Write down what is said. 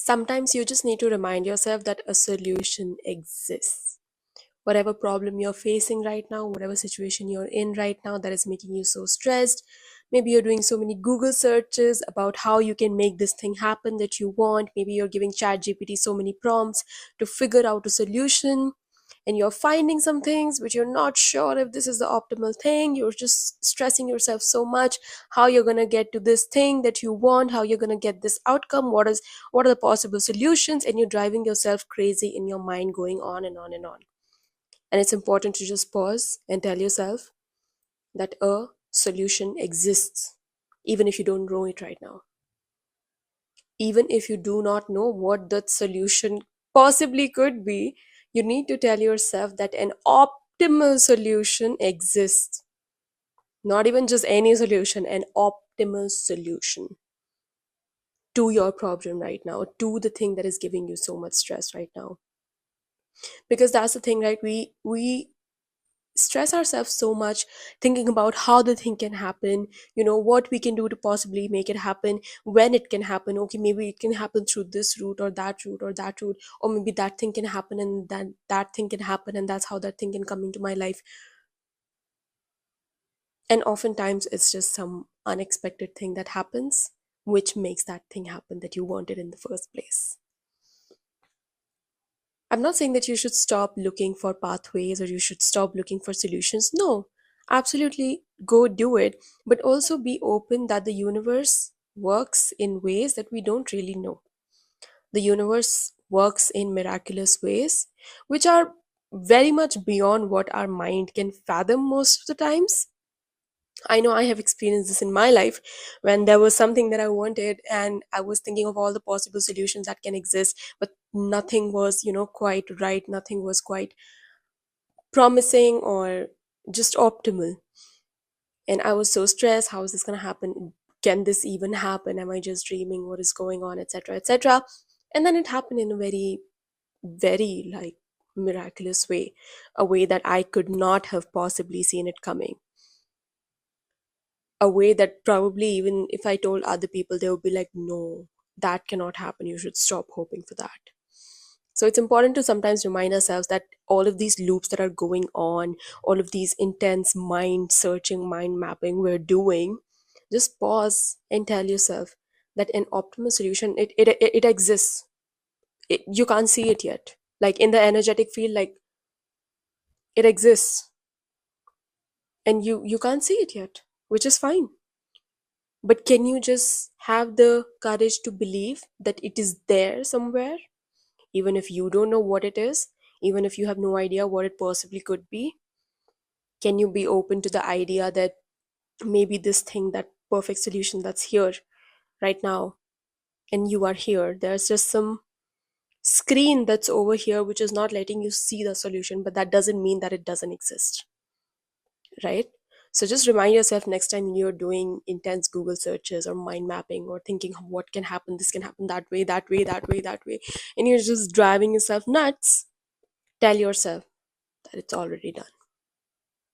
Sometimes you just need to remind yourself that a solution exists. Whatever problem you're facing right now, whatever situation you're in right now that is making you so stressed, maybe you're doing so many Google searches about how you can make this thing happen that you want. Maybe you're giving ChatGPT so many prompts to figure out a solution, and you're finding some things but you're not sure if this is the optimal thing. You're just stressing yourself so much how you're going to get to this thing that you want, how you're going to get this outcome, what are the possible solutions, and you're driving yourself crazy in your mind, going on and on and on. And it's important to just pause and tell yourself that a solution exists, even if you don't know it right now. Even if you do not know what that solution possibly could be, you need to tell yourself that an optimal solution exists. Not even just any solution, an optimal solution to your problem right now, to the thing that is giving you so much stress right now. Because that's the thing, right? We stress ourselves so much thinking about how the thing can happen, what we can do to possibly make it happen, when it can happen. Okay, maybe it can happen through this route or that route or that route, or maybe that thing can happen and then that thing can happen and that's how that thing can come into my life. And oftentimes it's just some unexpected thing that happens, which makes that thing happen that you wanted in the first place. I'm not saying that you should stop looking for pathways or you should stop looking for solutions. No, absolutely go do it. But also be open that the universe works in ways that we don't really know. The universe works in miraculous ways, which are very much beyond what our mind can fathom most of the times. I know I have experienced this in my life when there was something that I wanted and I was thinking of all the possible solutions that can exist, but nothing was, quite right. Nothing was quite promising or just optimal. And I was so stressed. How is this going to happen? Can this even happen? Am I just dreaming? What is going on? Etc. Etc. And then it happened in a very, very like miraculous way, a way that I could not have possibly seen it coming, a way that probably even if I told other people, they would be like, no, that cannot happen. You should stop hoping for that. So it's important to sometimes remind ourselves that all of these loops that are going on, all of these intense mind searching, mind mapping we're doing, just pause and tell yourself that an optimal solution, it exists. You can't see it yet. Like in the energetic field, like it exists and you can't see it yet, which is fine. But can you just have the courage to believe that it is there somewhere, even if you don't know what it is, even if you have no idea what it possibly could be? Can you be open to the idea that maybe this thing, that perfect solution that's here right now, and you are here, there's just some screen that's over here which is not letting you see the solution, but that doesn't mean that it doesn't exist, right? So just remind yourself next time you're doing intense Google searches or mind mapping or thinking of what can happen, this can happen that way, that way, that way, that way, and you're just driving yourself nuts, tell yourself that it's already done.